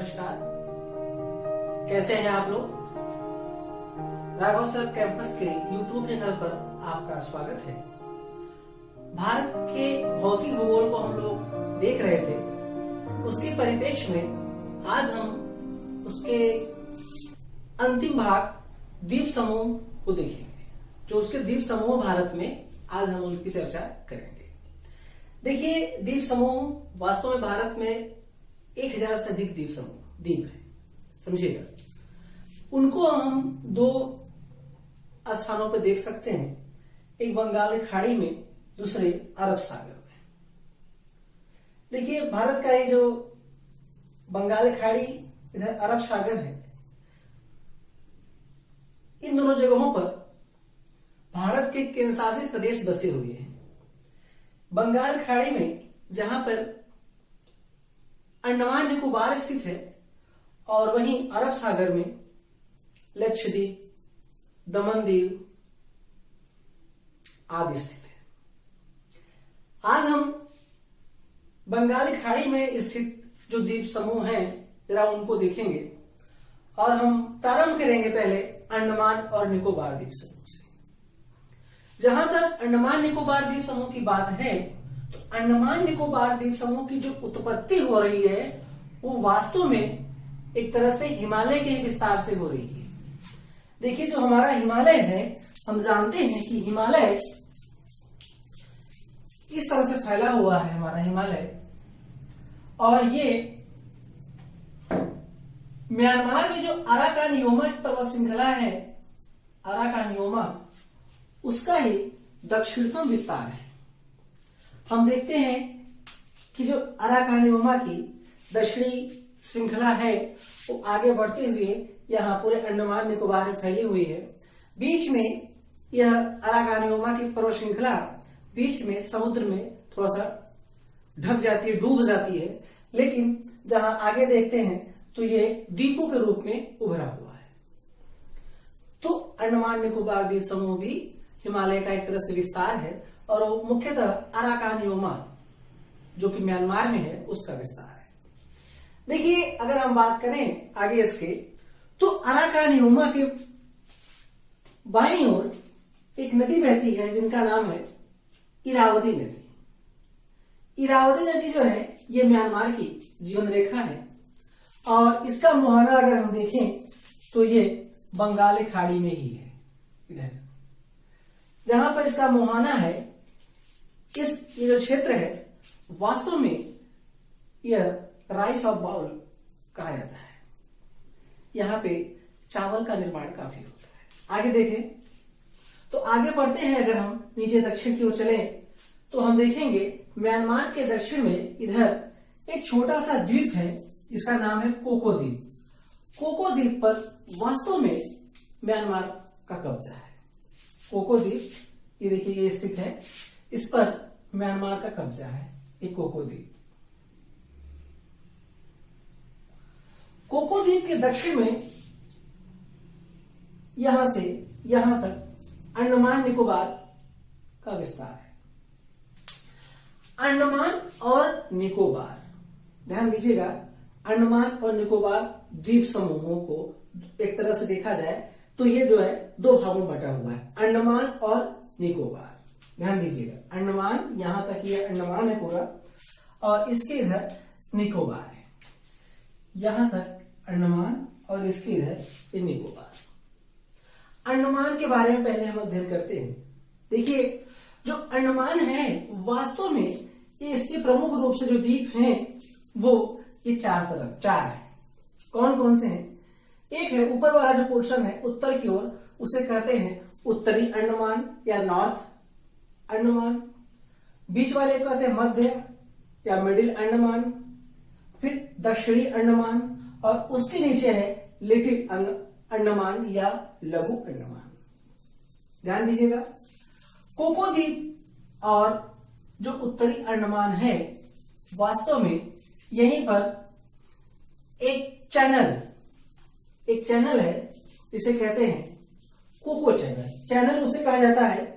नमस्कार, कैसे हैं आप लोग। राघव सर कैंपस के यूट्यूब चैनल पर आपका स्वागत है। भारत के भौतिक भूगोल को हम लोग देख रहे थे, उसके परिप्रेक्ष्य में आज हम उसके अंतिम भाग द्वीप समूह को देखेंगे। जो उसके द्वीप समूह भारत में, आज हम उनकी चर्चा करेंगे। देखिए, द्वीप समूह वास्तव में भारत में 1000 से अधिक द्वीप हैं, समझिएगा। उनको हम दो स्थानों पर देख सकते हैं, एक बंगाल की खाड़ी में, दूसरे अरब सागर में। देखिए, भारत का ये जो बंगाल की खाड़ी, इधर अरब सागर है, इन दोनों जगहों पर भारत के केंद्रशासित प्रदेश बसे हुए हैं। बंगाल खाड़ी में जहां पर अंडमान निकोबार स्थित है, और वहीं अरब सागर में लक्षद्वीप, दमन दीव आदि स्थित है। आज हम बंगाल की खाड़ी में स्थित जो द्वीप समूह हैं, जरा उनको देखेंगे, और हम प्रारंभ करेंगे पहले अंडमान और निकोबार द्वीप समूह से। जहां तक अंडमान निकोबार द्वीप समूह की बात है, तो अंडमान निकोबार द्वीप समूह की जो उत्पत्ति हो रही है वो वास्तव में एक तरह से हिमालय के विस्तार से हो रही है। देखिए, जो हमारा हिमालय है, हम जानते हैं कि हिमालय इस तरह से फैला हुआ है, हमारा हिमालय, और ये म्यांमार में जो अराकानियोमा पर्वत श्रृंखला है, अराकानियोमा, उसका ही दक्षिणतम विस्तार है। हम देखते हैं कि जो अराकानियोमा की दक्षिणी श्रृंखला है वो आगे बढ़ते हुए यहाँ पूरे अंडमान निकोबार में फैली हुई है। बीच में यह अराकानियोमा की पर्वत श्रृंखला बीच में समुद्र में थोड़ा सा ढक जाती है, डूब जाती है, लेकिन जहां आगे देखते हैं तो ये द्वीपों के रूप में उभरा हुआ है। तो अंडमान निकोबार द्वीप समूह भी हिमालय का एक तरह से विस्तार है, और वो मुख्यतः अराकानियोमा जो कि म्यांमार में है उसका विस्तार है। देखिए, अगर हम बात करें आगे इसके, तो अराकानियोमा के बाईं ओर एक नदी बहती है जिनका नाम है इरावदी नदी। इरावदी नदी जो है ये म्यांमार की जीवन रेखा है, और इसका मुहाना अगर हम देखें तो ये बंगाल की खाड़ी में ही है। इधर जहां पर इसका मुहाना है, ये जो क्षेत्र है, वास्तव में यह राइस ऑफ बाउल कहा जाता है। यहां पे चावल का निर्माण काफी होता है। आगे देखें तो आगे बढ़ते हैं, अगर हम नीचे दक्षिण की ओर चलें तो हम देखेंगे म्यांमार के दक्षिण में इधर एक छोटा सा द्वीप है, इसका नाम है कोको द्वीप। कोको द्वीप पर वास्तव में म्यांमार का कब्जा है। कोको द्वीप, ये देखिए, ये स्थित है, इस पर म्यांमार का कब्जा है, ये कोको द्वीप। कोको द्वीप के दक्षिण में यहां से यहां तक अंडमान निकोबार का विस्तार है। अंडमान और निकोबार, ध्यान दीजिएगा, अंडमान और निकोबार द्वीप समूहों को एक तरह से देखा जाए तो ये जो है दो भागों में बटा हुआ है, अंडमान और निकोबार। ध्यान दीजिएगा, अंडमान, यहां तक ये अंडमान है पूरा, और इसके इधर निकोबार है। यहां तक अंडमान और इसके इधर ये निकोबार। अंडमान के बारे में पहले हम अध्ययन करते हैं। देखिए, जो अंडमान है वास्तव में ये इसके प्रमुख रूप से जो द्वीप हैं वो ये चार है। कौन कौन से हैं? एक है ऊपर वाला जो पोर्शन है उत्तर की ओर, उसे कहते हैं उत्तरी अंडमान या नॉर्थ अंडमान। बीच वाले कहते हैं मध्य या मिडिल अंडमान। फिर दक्षिणी अंडमान, और उसके नीचे है लिटिल अंडमान या लघु अंडमान। ध्यान दीजिएगा, कोको द्वीप और जो उत्तरी अंडमान है, वास्तव में यहीं पर एक चैनल है, इसे कहते हैं कोको चैनल। चैनल उसे कहा जाता है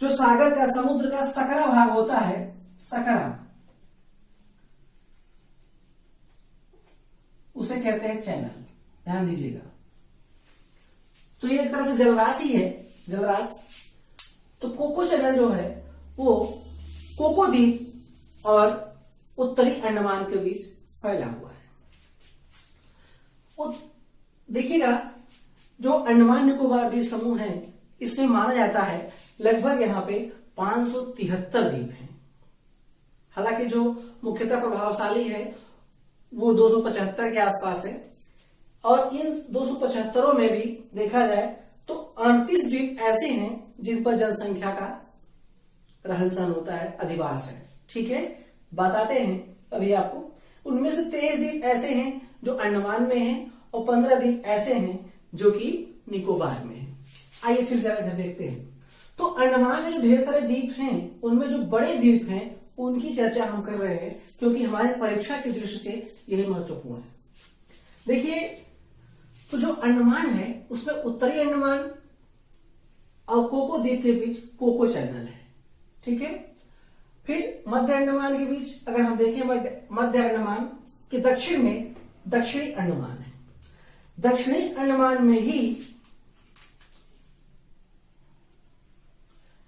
जो सागर का, समुद्र का सकरा भाग होता है, सकरा, उसे कहते हैं चैनल। ध्यान दीजिएगा। तो ये एक तरह से जलराशि है, जलराश। तो कोको चैनल जो है वो कोको द्वीप और उत्तरी अंडमान के बीच फैला हुआ है। देखिएगा, जो अंडमान निकोबार द्वीप समूह है, इसमें माना जाता है लगभग यहाँ पे 573 द्वीप हैं। हालांकि जो मुख्यतः प्रभावशाली है वो 275 के आसपास है, और इन 275 में भी देखा जाए तो 38 द्वीप ऐसे हैं जिन पर जनसंख्या का रहन सहन होता है, अधिवास है। ठीक है, बताते हैं अभी आपको। उनमें से 23 द्वीप ऐसे हैं जो अंडमान में हैं, और 15 द्वीप ऐसे हैं जो कि निकोबार में हैं। आइए फिर जरा इधर देखते हैं। तो अंडमान में जो ढेर सारे द्वीप हैं, उनमें जो बड़े द्वीप हैं उनकी चर्चा हम कर रहे हैं, क्योंकि हमारे परीक्षा की दृष्टि से यही महत्वपूर्ण है। देखिए, तो जो अंडमान है उसमें उत्तरी अंडमान और कोको द्वीप के बीच कोको चैनल है। ठीक है, फिर मध्य अंडमान के बीच अगर हम देखें, मध्य अंडमान के दक्षिण में दक्षिणी अंडमान है। दक्षिणी अंडमान में ही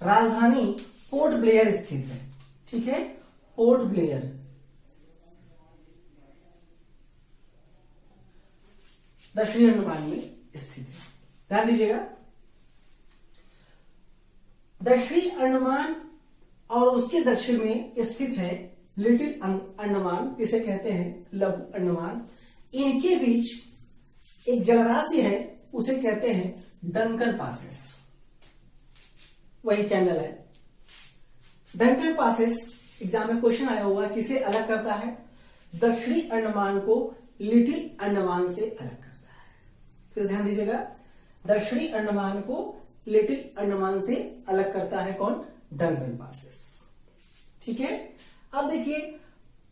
राजधानी पोर्ट ब्लेयर स्थित है। ठीक है, पोर्ट ब्लेयर दक्षिणी अंडमान में स्थित है। ध्यान दीजिएगा, दक्षिणी अंडमान और उसके दक्षिण में स्थित है लिटिल अंडमान, जिसे कहते हैं लघु अंडमान। इनके बीच एक जलराशि है, उसे कहते हैं डंकन पासेस, वही चैनल है। डंकन पासेस एग्जाम में क्वेश्चन आया हुआ, किसे अलग करता है? दक्षिणी अंडमान को लिटिल अंडमान से अलग करता है। फिर ध्यान दीजिएगा, दक्षिणी अंडमान को लिटिल अंडमान से अलग करता है कौन? Duncan passes. ठीक है, अब देखिए,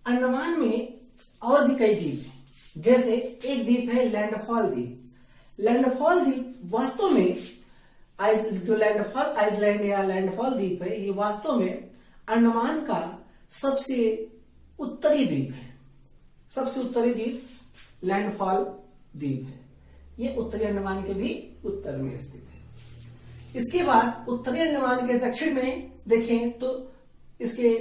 अंडमान में और भी कई द्वीप हैं। जैसे एक द्वीप है लैंडफॉल द्वीप। लैंडफॉल द्वीप वास्तव में जो लैंडफॉल आइसलैंड या लैंडफॉल द्वीप है, ये वास्तव में अंडमान का सबसे उत्तरी द्वीप है। सबसे उत्तरी द्वीप लैंडफॉल द्वीप है। ये उत्तरी अंडमान के भी उत्तर में स्थित है। इसके बाद उत्तरी अंडमान के दक्षिण में देखें तो इसके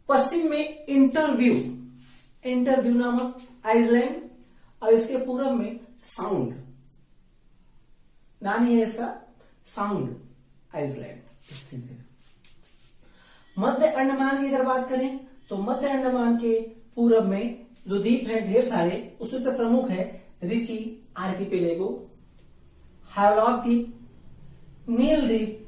पश्चिम में इंटरव्यू नामक आइसलैंड, और इसके पूर्व में साउंड नाम ही है इसका, साउंड आइसलैंड स्थित है। मध्य अंडमान की अगर बात करें तो मध्य अंडमान के पूर्व में जो द्वीप हैं ढेर सारे, उसमें से प्रमुख है रिची आर्किपेलेगो, हावलॉक द्वीप, नील द्वीप,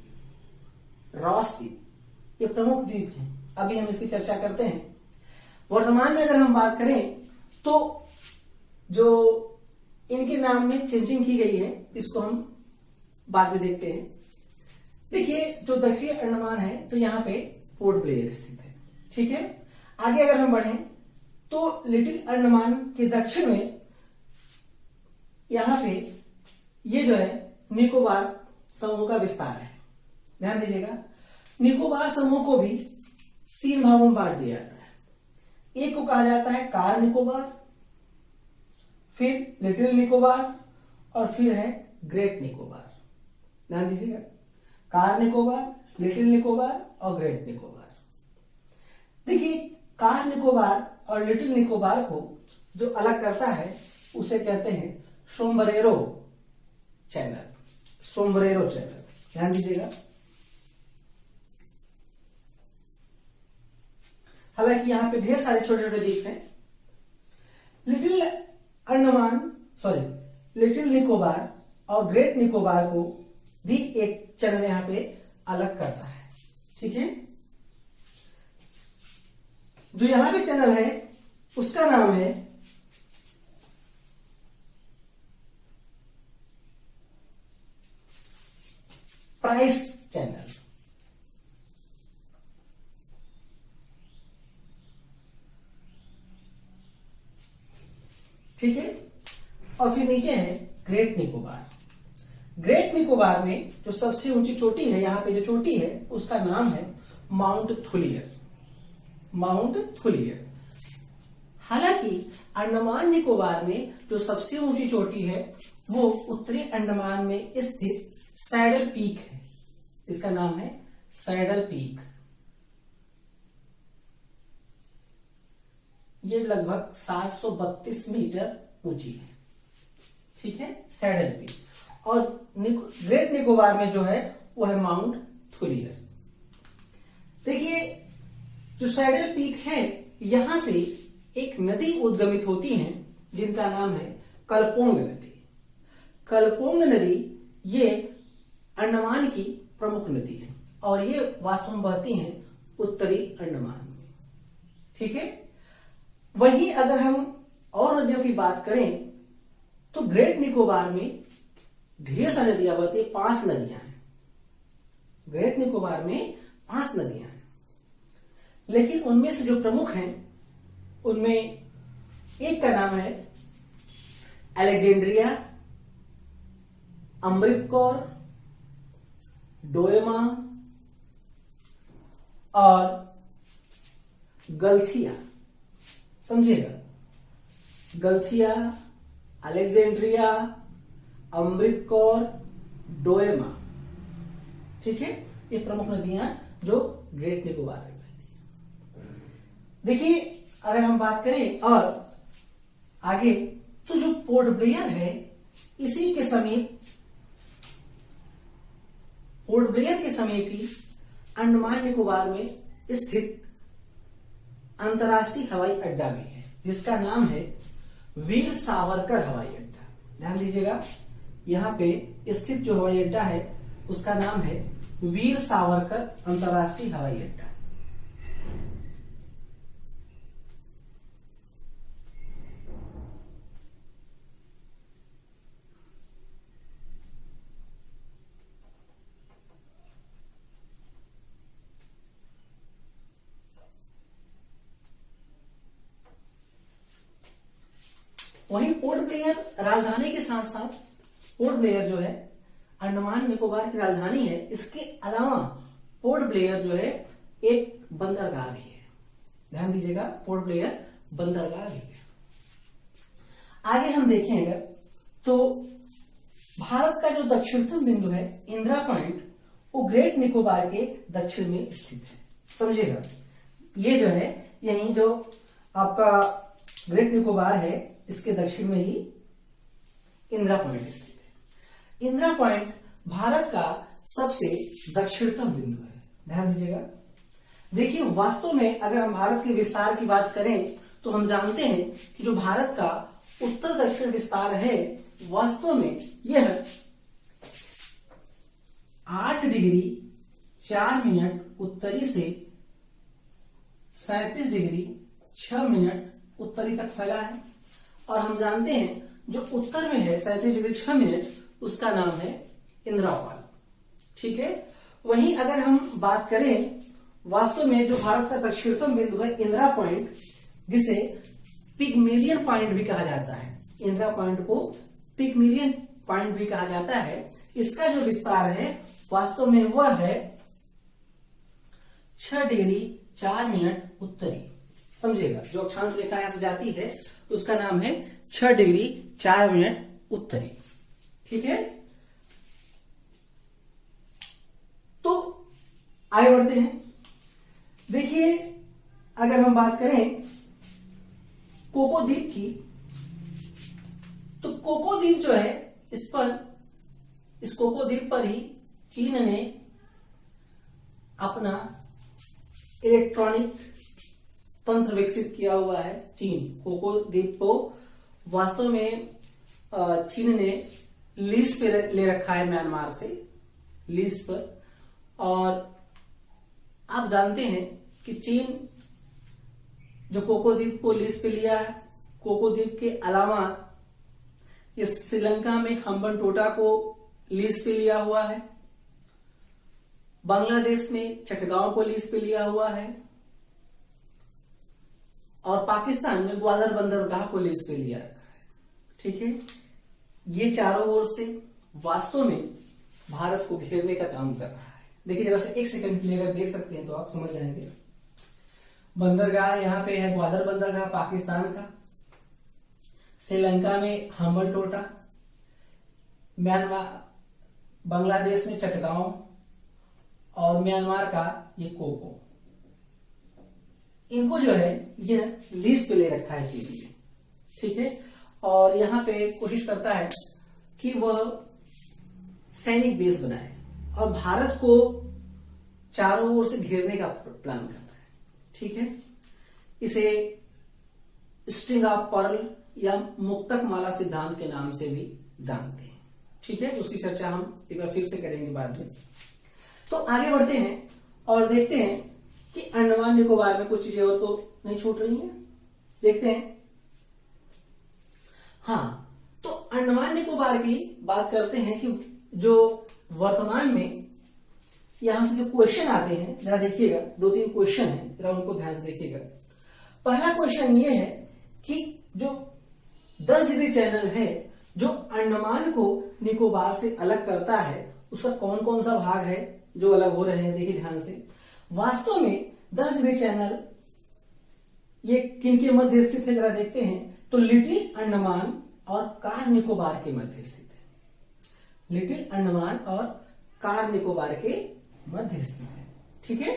रॉस द्वीप। ये प्रमुख द्वीप हैं। अभी हम इसकी चर्चा करते हैं। वर्तमान में अगर हम बात करें तो जो इनके नाम में चेंजिंग की गई है, इसको हम बाद में देखते हैं। देखिए, जो दक्षिणी अंडमान है तो यहां पे पोर्ट ब्लेयर स्थित है। ठीक है, आगे अगर हम बढ़ें तो लिटिल अंडमान के दक्षिण में यहां पे ये जो है निकोबार समूह का विस्तार है। ध्यान दीजिएगा, निकोबार समूह को भी 3 भागों में बांट दिया जाता है। एक को कहा जाता है कार निकोबार, फिर लिटिल निकोबार, और फिर है ग्रेट निकोबार। ध्यान दीजिएगा, कार निकोबार, लिटिल निकोबार और ग्रेट निकोबार। देखिए, कार निकोबार और लिटिल निकोबार को जो अलग करता है उसे कहते हैं सोमब्रेरो चैनल। सोमब्रेरो चैनल, ध्यान दीजिएगा। हालांकि यहां पे ढेर सारे छोटे छोटे द्वीप हैं। लिटिल निकोबार और ग्रेट निकोबार को भी एक चैनल यहां पे अलग करता है। ठीक है, जो यहां पे चैनल है उसका नाम है प्राइस चैनल। ठीक है, और फिर नीचे है ग्रेट निकोबार। ग्रेट निकोबार में जो सबसे ऊंची चोटी है, यहां पे जो चोटी है उसका नाम है माउंट थुलियर। Mount Thuillier. हालांकि अंडमान निकोबार में जो सबसे ऊंची चोटी है वो उत्तरी अंडमान में स्थित सैडल पीक है। इसका नाम है सैडल पीक। ये लगभग 732 मीटर ऊंची है। ठीक है, सैडल पीक। और ग्रेट निकोबार में जो है वो है माउंट थुलियर। देखिए, जो सैडल पीक है यहां से एक नदी उद्गमित होती है जिनका नाम है कलपोंग नदी। कलपोंग नदी ये अंडमान की प्रमुख नदी है और ये वास्तव में बहती है उत्तरी अंडमान में। ठीक है, वहीं अगर हम और नदियों की बात करें तो ग्रेट निकोबार में ढेर सारी नदियां बहती है, 5 नदियां हैं। ग्रेट निकोबार में 5 नदियां हैं, लेकिन उनमें से जो प्रमुख हैं उनमें एक का नाम है अलेक्जेंड्रिया, अमृतकौर, डोएमा और गल्थिया। समझिएगा, गल्थिया, अलेक्जेंड्रिया, अमृतकौर, डोएमा। ठीक है, ये प्रमुख नदियां जो ग्रेट निकोबार में बहती है। देखिए, अगर हम बात करें और आगे तो जो पोर्ट ब्लेयर है इसी के समीप, पोर्ट ब्लेयर के समीप ही अंडमान निकोबार में स्थित अंतर्राष्ट्रीय हवाई अड्डा भी है जिसका नाम है वीर सावरकर हवाई अड्डा। ध्यान दीजिएगा, यहां पे स्थित जो हवाई अड्डा है उसका नाम है वीर सावरकर अंतर्राष्ट्रीय हवाई अड्डा। वहीं पोर्ट ब्लेयर राजधानी के साथ साथ, पोर्ट ब्लेयर जो है अंडमान निकोबार की राजधानी है, इसके अलावा पोर्ट ब्लेयर जो है एक बंदरगाह भी है। ध्यान दीजिएगा, पोर्ट ब्लेयर बंदरगाह भी है। आगे हम देखेंगे तो भारत का जो दक्षिणतम बिंदु है इंदिरा पॉइंट, वो ग्रेट निकोबार के दक्षिण में स्थित है। समझिएगा, ये जो है यही जो आपका ग्रेट निकोबार है इसके दक्षिण में ही इंदिरा पॉइंट स्थित है। इंदिरा पॉइंट भारत का सबसे दक्षिणतम बिंदु है। ध्यान दीजिएगा। देखिए, वास्तव में अगर हम भारत के विस्तार की बात करें तो हम जानते हैं कि जो भारत का उत्तर दक्षिण विस्तार है वास्तव में यह 8 डिग्री 4 मिनट उत्तरी से 37 डिग्री 6 मिनट उत्तरी तक फैला है। और हम जानते हैं जो उत्तर में है 37 डिग्री 6 मिनट, उसका नाम है इंद्रापाल। ठीक है, वहीं अगर हम बात करें वास्तव में जो भारत का दक्षिणतम बिंदु है इंदिरा पॉइंट, जिसे पिगमेलियन पॉइंट भी कहा जाता है, इंदिरा पॉइंट को पिगमेलियन पॉइंट भी कहा जाता है, इसका जो विस्तार है वास्तव में वह है 6 डिग्री 4 मिनट उत्तरी। समझिएगा, जो अक्षांश रेखा यहां से जाती है उसका नाम है 6 डिग्री 4 मिनट उत्तरी। ठीक है, तो आगे बढ़ते हैं। देखिए, अगर हम बात करें कोको द्वीप की, तो कोको द्वीप जो है इस कोको द्वीप पर ही चीन ने अपना इलेक्ट्रॉनिक तंत्र विकसित किया हुआ है। चीन कोको द्वीप को वास्तव में चीन ने लीज पे ले रखा है म्यांमार से, लीज पर। और आप जानते हैं कि चीन जो कोको द्वीप को लीज पे लिया है, कोको द्वीप के अलावा ये श्रीलंका में हम्बनटोटा को लीज पे लिया हुआ है, बांग्लादेश में चटगांव को लीज पे लिया हुआ है और पाकिस्तान में ग्वादर बंदरगाह को लीज पे लिया रखा है। ठीक है, ये चारों ओर से वास्तव में भारत को घेरने का काम कर रहा है। देखिए, जरा सा एक सेकंड के लिए अगर देख सकते हैं तो आप समझ जाएंगे। बंदरगाह यहाँ पे है ग्वादर बंदरगाह पाकिस्तान का, श्रीलंका में हम्बल टोटा, म्यांमार बांग्लादेश में चटगांव और म्यांमार का ये कोको। इनको जो है ये लीज पे ले रखा है चीनी, ठीक है। और यहाँ पे कोशिश करता है कि वह सैनिक बेस बनाए और भारत को चारों ओर से घेरने का प्लान करता है, ठीक है। इसे स्ट्रिंग ऑफ पर्ल या मुक्तक माला सिद्धांत के नाम से भी जानते हैं, ठीक है। उसकी चर्चा हम एक बार फिर से करेंगे बाद में। तो आगे बढ़ते हैं और देखते हैं कि अंडमान निकोबार में कुछ चीजें और तो नहीं छूट रही हैं, देखते हैं। हाँ, तो अंडमान निकोबार की बात करते हैं कि जो वर्तमान में यहां से जो क्वेश्चन आते हैं, जरा देखिएगा, 2-3 क्वेश्चन है, जरा उनको ध्यान से देखिएगा। पहला क्वेश्चन ये है कि जो 10 डिग्री चैनल है जो अंडमान को निकोबार से अलग करता है, उसका कौन कौन सा भाग है जो अलग हो रहे हैं, देखिए ध्यान से। वास्तव में 10 डिग्री चैनल ये किन के मध्य स्थित है, जरा देखते हैं। तो लिटिल अंडमान और कार निकोबार के मध्य स्थित है। लिटिल अंडमान और कार निकोबार के मध्य स्थित है, ठीक है।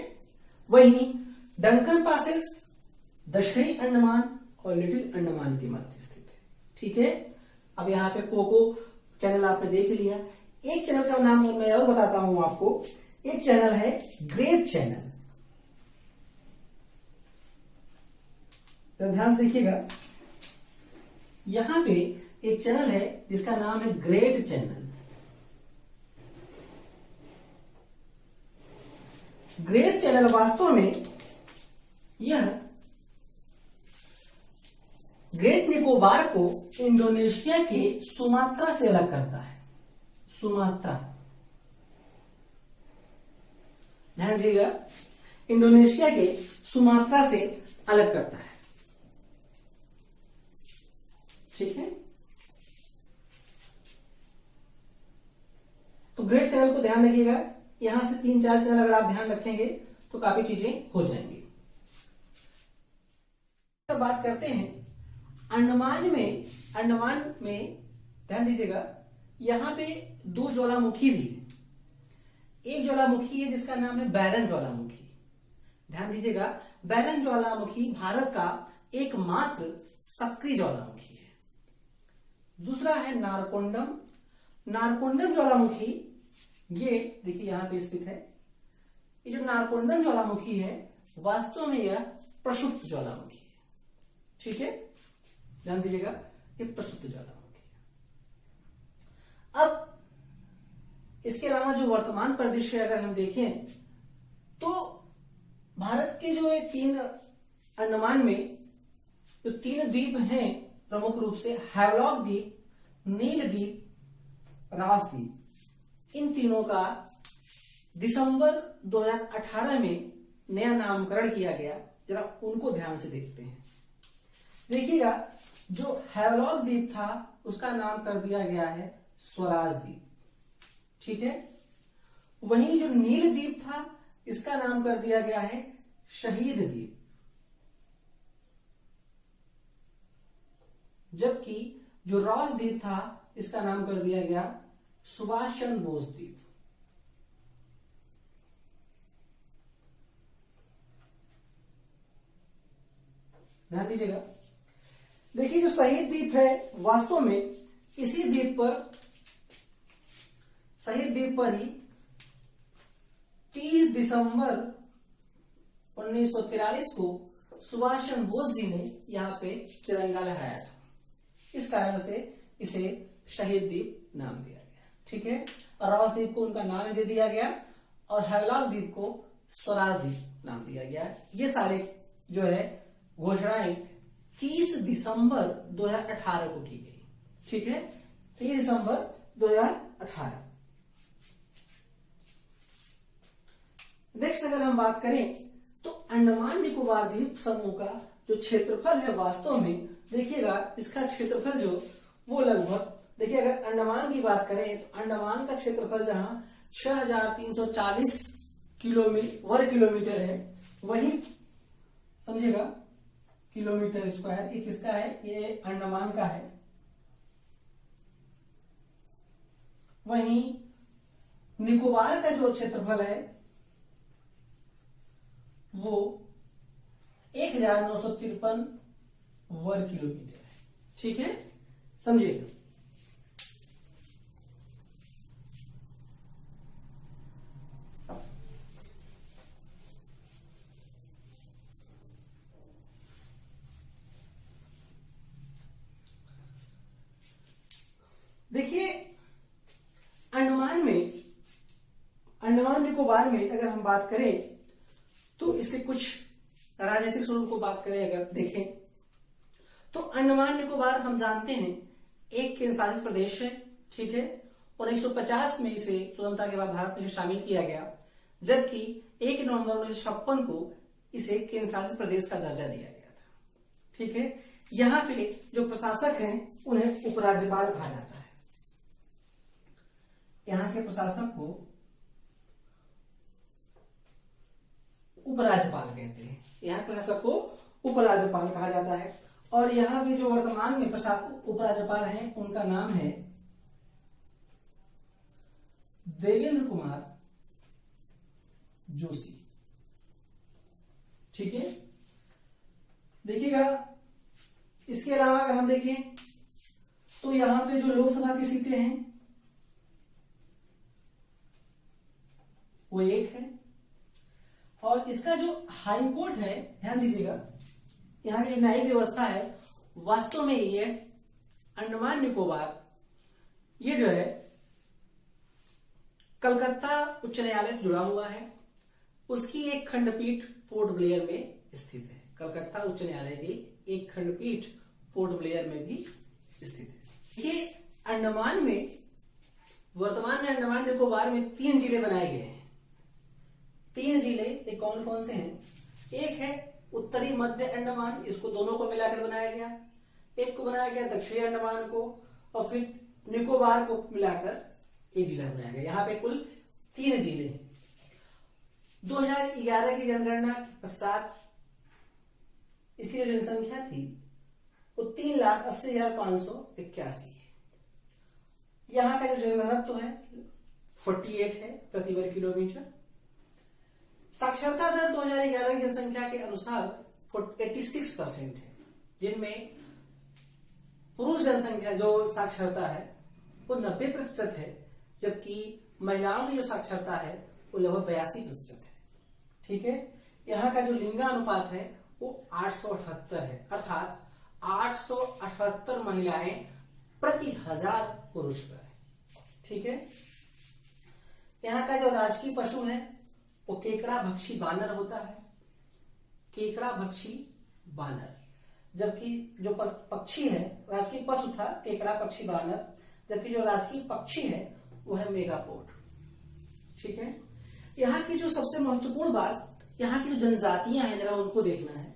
वहीं डंकन पासेस दक्षिणी अंडमान और लिटिल अंडमान के मध्य स्थित है, ठीक है। अब यहां पे कोको चैनल आपने देख लिया। एक चैनल का नाम मैं और बताता हूं आपको। एक चैनल है ग्रेट चैनल, तो ध्यान से देखिएगा। यहां पे एक चैनल है जिसका नाम है ग्रेट चैनल। ग्रेट चैनल वास्तव में यह ग्रेट निकोबार को इंडोनेशिया के सुमात्रा से अलग करता है। सुमात्रा, ध्यान दीजिएगा, इंडोनेशिया के सुमात्रा से अलग करता है, ठीक है। तो ग्रेट चैनल को ध्यान रखिएगा। यहां से 3-4 चैनल अगर आप ध्यान रखेंगे तो काफी चीजें हो जाएंगी। तो बात करते हैं अंडमान में ध्यान दीजिएगा, यहां पे 2 ज्वालामुखी भी है। एक ज्वालामुखी है जिसका नाम है बैरन ज्वालामुखी। ध्यान दीजिएगा, बैरन ज्वालामुखी भारत का एकमात्र सक्रिय ज्वालामुखी है। दूसरा है नारकोंडम। नारकोंडम ज्वालामुखी ये देखिए यहां पे स्थित है। ये जो नारकोंडम ज्वालामुखी है वास्तव में यह प्रसुप्त ज्वालामुखी है, ठीक है। ध्यान दीजिएगा, ये प्रसुप्त ज्वालामुखी है। अब इसके अलावा जो वर्तमान परिदृश्य अगर हम देखें तो भारत के जो 3 अंडमान में जो 3 द्वीप हैं प्रमुख रूप से हैवलॉक द्वीप, नील द्वीप, रॉस द्वीप, इन तीनों का दिसंबर 2018 में नया नामकरण किया गया। जरा उनको ध्यान से देखते हैं। देखिएगा, जो हैवलॉक द्वीप था उसका नाम कर दिया गया है स्वराज द्वीप, ठीक है। वहीं जो नील द्वीप था इसका नाम कर दिया गया है शहीद द्वीप, जबकि जो रॉस द्वीप था इसका नाम कर दिया गया सुभाष चंद्र बोस द्वीप। ध्यान दीजिएगा, देखिए जो शहीद द्वीप है वास्तव में इसी द्वीप पर ही 30 दिसंबर 1943 को सुभाष चंद्र बोस जी ने यहां पे तिरंगा लहराया था। इस कारण से इसे शहीद द्वीप नाम दिया गया, ठीक है। और रॉस द्वीप को उनका नाम ही दे दिया गया और हैवलॉक द्वीप को स्वराज द्वीप नाम दिया गया। ये सारे जो है घोषणाएं 30 दिसंबर 2018 को की गई, ठीक है। 30 दिसंबर 2018। नेक्स्ट अगर हम बात करें तो अंडमान निकोबार द्वीप समूह का जो क्षेत्रफल है वास्तव में देखिएगा, इसका क्षेत्रफल जो वो लगभग, देखिए अगर अंडमान की बात करें तो अंडमान का क्षेत्रफल जहां 6340 वर्ग किलोमीटर है, वहीं समझिएगा, किलोमीटर स्क्वायर। ये किसका है? ये अंडमान का है। वहीं निकोबार का जो क्षेत्रफल है वो 1953 वर्ग किलोमीटर है। ठीक है, समझिएगा। देखिए, अंडमान निकोबार में अगर हम बात करें तो इसके कुछ राजनीतिक स्वरूप को बात करें, अगर देखें तो अंडमान निकोबार हम जानते हैं एक केंद्र शासित प्रदेश है। ठीक है, 1950 में इसे स्वतंत्रता के बाद भारत में शामिल किया गया, जबकि 1 नवंबर 1956 को इसे केंद्र शासित प्रदेश का दर्जा दिया गया था। ठीक है, यहां पे जो प्रशासक हैं उन्हें उपराज्यपाल कहा जाता है। यहां के प्रशासक को उपराज्यपाल कहते हैं। यहां के प्रशासक को उपराज्यपाल कहा जाता है। और यहां भी जो वर्तमान में उपराज्यपाल हैं उनका नाम है देवेंद्र कुमार जोशी। ठीक है, देखिएगा, इसके अलावा अगर हम देखें तो यहां पे जो लोकसभा की सीटें हैं वो 1 है। और इसका जो हाई कोर्ट है, ध्यान दीजिएगा, यहां की जो न्यायिक व्यवस्था है वास्तव में ये अंडमान निकोबार ये जो है कलकत्ता उच्च न्यायालय से जुड़ा हुआ है। उसकी एक खंडपीठ पोर्ट ब्लेयर में स्थित है। कलकत्ता उच्च न्यायालय की एक खंडपीठ पोर्ट ब्लेयर में भी स्थित है। ये अंडमान में, वर्तमान में अंडमान निकोबार में 3 जिले बनाए गए हैं। 3 जिले ये कौन कौन से हैं? एक है उत्तरी मध्य अंडमान, इसको दोनों को मिलाकर बनाया गया। एक को बनाया गया दक्षिणी अंडमान को, और फिर निकोबार को मिलाकर एक जिला बनाया गया। यहां पे कुल 3 जिले हैं। 2011 की जनगणना के पश्चात इसकी जो जनसंख्या थी वो 3,80,581 है। यहां का जो जनघनत्व है 48 है प्रति वर्ग किलोमीटर। साक्षरता दर 2011 की जनसंख्या के अनुसार 86% है, जिनमें पुरुष जनसंख्या जो साक्षरता है वो 90% है, जबकि महिलाओं की जो साक्षरता है वो लगभग 82% है। ठीक है, यहां का जो लिंगानुपात है वो 878 है, अर्थात 878 महिलाएं प्रति 1000 पुरुष पर है। ठीक है, यहां का जो राजकीय पशु है वो केकड़ा भक्षी बानर होता है। केकड़ा भक्षी बानर। जबकि जो पक्षी है, राजकीय पशु था केकड़ा पक्षी बानर, जबकि जो राजकीय पक्षी है वो है मेगापोड। ठीक है, यहाँ की जो सबसे महत्वपूर्ण बात, यहाँ की जो जनजातियां हैं जरा उनको देखना है।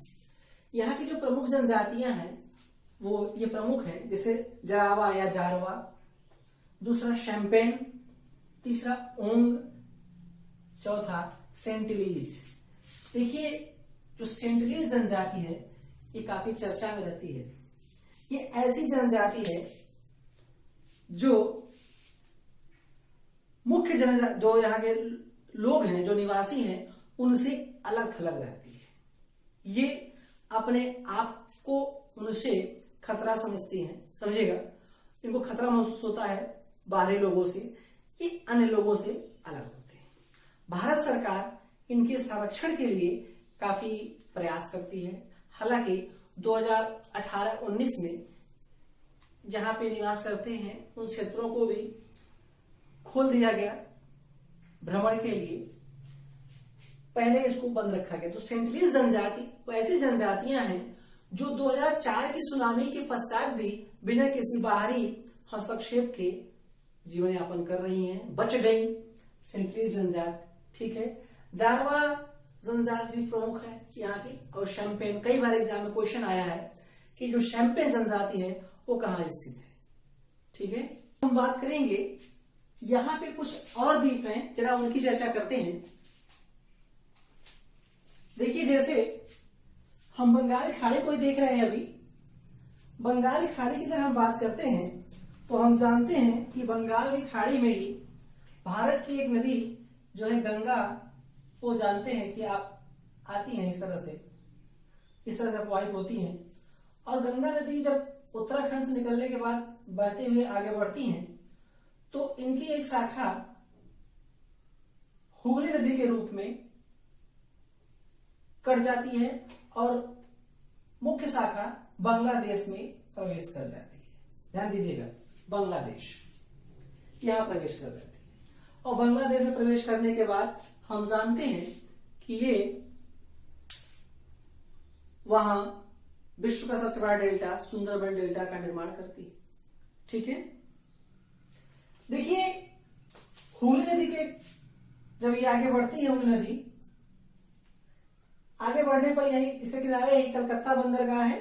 यहाँ की जो प्रमुख जनजातियां हैं वो ये प्रमुख है, जैसे जरावा या जारवा, दूसरा शैम्पेन, तीसरा ओंग, चौथा सेंटिलीज। देखिए, जो सेंटिलीज जनजाति है ये काफी चर्चा में रहती है। ये ऐसी जनजाति है जो मुख्य जो यहाँ के लोग हैं, जो निवासी हैं, उनसे अलग थलग रहती है। ये अपने आप को उनसे खतरा समझती हैं। समझिएगा, इनको खतरा महसूस होता है बाहरी लोगों से, ये अन्य लोगों से अलग होते हैं। भारत सरकार इनके संरक्षण के लिए काफी प्रयास करती है। हालांकि 2018-19 में जहां पे निवास करते हैं उन क्षेत्रों को भी खोल दिया गया भ्रमण के लिए। पहले इसको बंद रखा गया। तो सेंटिलीज जनजाति वो ऐसी जनजातियां हैं जो 2004 की सुनामी के पश्चात भी बिना किसी बाहरी हस्तक्षेप के जीवन यापन कर रही हैं, बच गई सेंटिलीज जनजाति। ठीक है, जारवा जनजाति भी प्रमुख है यहाँ की, और शैम्पेन, कई बार एग्जाम में क्वेश्चन आया है कि जो शैम्पेन जनजाति है वो कहाँ स्थित है। ठीक है, हम बात करेंगे यहां पे कुछ और द्वीप हैं, जरा उनकी चर्चा करते हैं। देखिए, जैसे हम बंगाल खाड़ी को ही देख रहे हैं अभी। बंगाल की खाड़ी की अगर हम बात करते हैं तो हम जानते हैं कि बंगाल की खाड़ी में ही भारत की एक नदी जो है गंगा, वो जानते हैं कि आप आती हैं इस तरह से प्रवाहित होती हैं। और गंगा नदी जब उत्तराखंड से निकलने के बाद बहते हुए आगे बढ़ती हैं तो इनकी एक शाखा हुगली नदी के रूप में कट जाती है और मुख्य शाखा बांग्लादेश में प्रवेश कर जाती है। ध्यान दीजिएगा, बांग्लादेश यहां प्रवेश कर जाती है। और बांग्लादेश में प्रवेश करने के बाद हम जानते हैं कि ये वहां विश्व का सबसे बड़ा डेल्टा सुंदरबन डेल्टा का निर्माण करती है। ठीक है, देखिए हुगली नदी के जब ये आगे बढ़ती है, हुगली नदी आगे बढ़ने पर यही इसके किनारे ही कलकत्ता बंदरगाह है,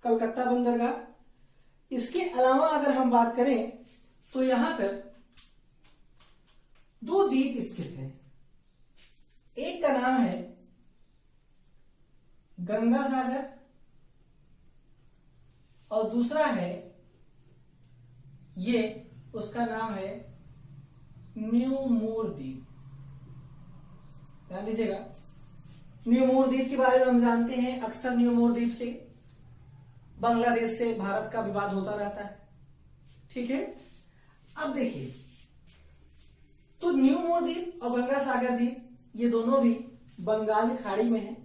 कलकत्ता बंदरगाह। इसके अलावा अगर हम बात करें तो यहां पर 2 द्वीप स्थित हैं। एक का नाम है गंगा सागर और दूसरा है ये, उसका नाम है न्यू मूर द्वीप। ध्यान दीजिएगा, न्यू मूर द्वीप के बारे में हम जानते हैं, अक्सर न्यू मूर द्वीप से बांग्लादेश से भारत का विवाद होता रहता है। ठीक है, अब देखिए तो न्यू मूर द्वीप और गंगा सागर द्वीप ये दोनों भी बंगाल की खाड़ी में है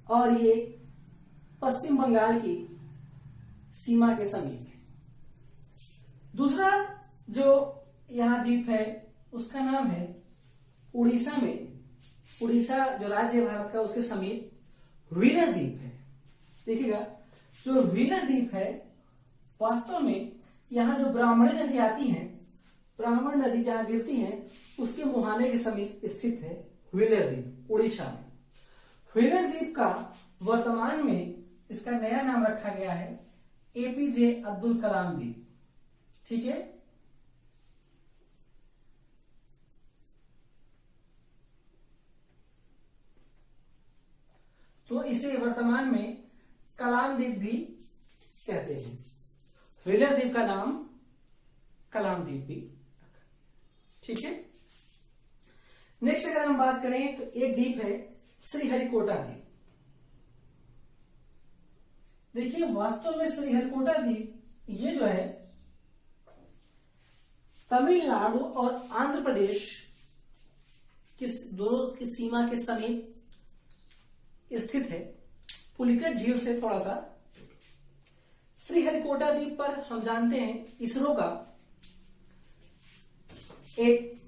और ये पश्चिम बंगाल की सीमा के समीप है। दूसरा जो यहां द्वीप है उसका नाम है उड़ीसा में, उड़ीसा जो राज्य है भारत का, उसके समीप व्हीलर द्वीप है। देखिएगा, जो व्हीलर द्वीप है वास्तव में यहां जो ब्राह्मणी नदी आती है, ब्राह्मण नदी जहां गिरती है उसके मुहाने के समीप स्थित है व्हीलर द्वीप, उड़ीसा में। व्हीलर द्वीप का वर्तमान में इसका नया नाम रखा गया है एपीजे अब्दुल कलाम द्वीप। ठीक है, तो इसे वर्तमान में कलाम द्वीप भी कहते हैं। व्हीलर द्वीप का नाम कलाम द्वीप भी। ठीक है, नेक्स्ट अगर हम बात करें तो एक द्वीप है श्रीहरिकोटा द्वीप। देखिए वास्तव में श्रीहरिकोटा द्वीप ये जो है तमिलनाडु और आंध्र प्रदेश की दोनों की सीमा के समीप स्थित है, पुलिकट झील से थोड़ा सा। श्रीहरिकोटा द्वीप पर हम जानते हैं इसरो का एक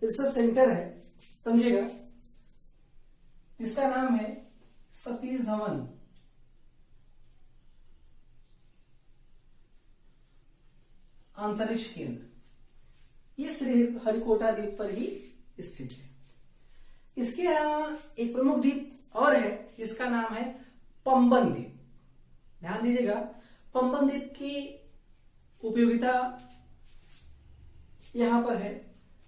रिसर्च सेंटर है, समझिएगा, जिसका नाम है सतीश धवन अंतरिक्ष केंद्र। ये श्रीहरिकोटा द्वीप पर ही स्थित है। इसके अलावा एक प्रमुख द्वीप और है जिसका नाम है पंबन द्वीप। ध्यान दीजिएगा, पंबन द्वीप की उपयोगिता यहां पर है।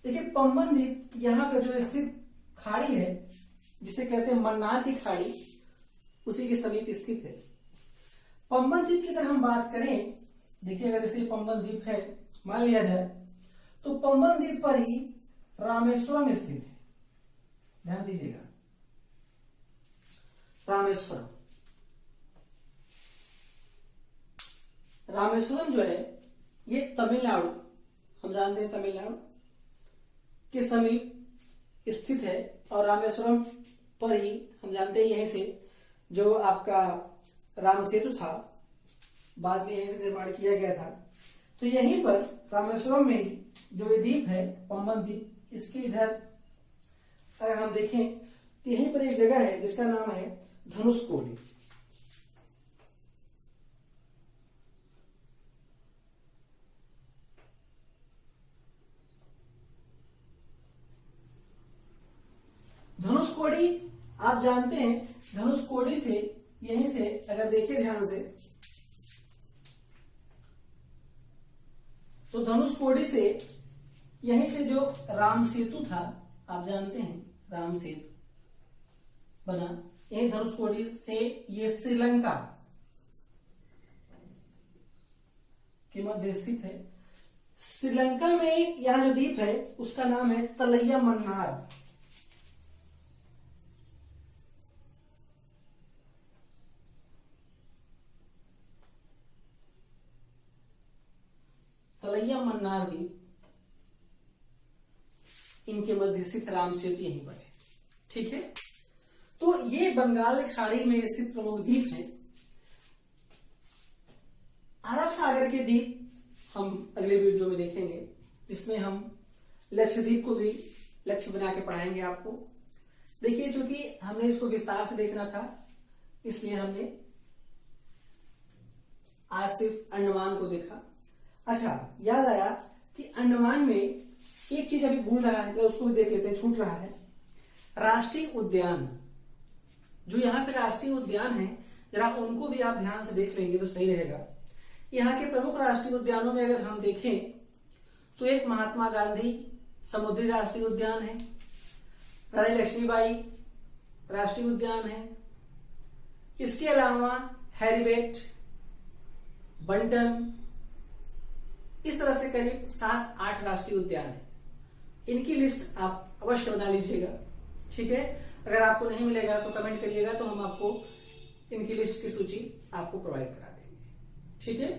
देखिए पंबन द्वीप यहां पर जो स्थित खाड़ी है जिसे कहते हैं मन्नार की खाड़ी, उसी के समीप स्थित है। पंबन द्वीप की अगर हम बात करें, देखिए अगर इसे पंबन द्वीप है मान लिया जाए तो पंबन द्वीप पर ही रामेश्वरम स्थित है। ध्यान दीजिएगा, रामेश्वरम, रामेश्वरम जो है ये तमिलनाडु, हम जानते हैं तमिलनाडु के समीप स्थित है। और रामेश्वरम पर ही हम जानते हैं यहीं से जो आपका राम सेतु था बाद में यहीं से निर्माण किया गया था। तो यहीं पर रामेश्वरम में ही जो ये द्वीप है पंबन द्वीप, इसके इधर अगर हम देखें तो यहीं पर एक जगह है जिसका नाम है धनुषकोडी। धनुषकोडी आप जानते हैं, धनुषकोडी से यहीं से अगर देखें ध्यान से तो धनुषकोडी से यहीं से जो राम सेतु था, आप जानते हैं राम सेतु बना, यही धनुषकोडी से ये श्रीलंका के मध्य स्थित है। श्रीलंका में यहां जो द्वीप है उसका नाम है तलैया मन्नार। तलैया मन्नार द्वीप इनके मध्य स्थित राम सेतु यहीं पर है। ठीक है, तो ये बंगाल की खाड़ी में स्थित प्रमुख द्वीप है। अरब सागर के द्वीप हम अगले वीडियो में देखेंगे, जिसमें हम लक्षद्वीप को भी लक्ष्य बना के पढ़ाएंगे आपको। देखिए, चूंकि हमने इसको विस्तार से देखना था, इसलिए हमने आज सिर्फ अंडमान को देखा। अच्छा, याद आया कि अंडमान में एक चीज अभी भूल रहा है, तो उसको भी देख लेते हैं, छूट रहा है। राष्ट्रीय उद्यान, जो यहाँ पे राष्ट्रीय उद्यान है, जरा उनको भी आप ध्यान से देख लेंगे तो सही रहेगा। यहाँ के प्रमुख राष्ट्रीय उद्यानों में अगर हम देखें तो एक महात्मा गांधी समुद्री राष्ट्रीय उद्यान है, रानी लक्ष्मीबाई राष्ट्रीय उद्यान है, इसके अलावा हैरिबेट, बंटन, इस तरह से करीब 7-8 राष्ट्रीय उद्यान है। इनकी लिस्ट आप अवश्य बना लीजिएगा। ठीक है, अगर आपको नहीं मिलेगा तो कमेंट करिएगा, तो हम आपको इनकी लिस्ट की सूची आपको प्रोवाइड करा देंगे। ठीक है,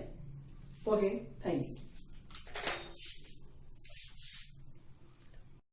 ओके, थैंक यू।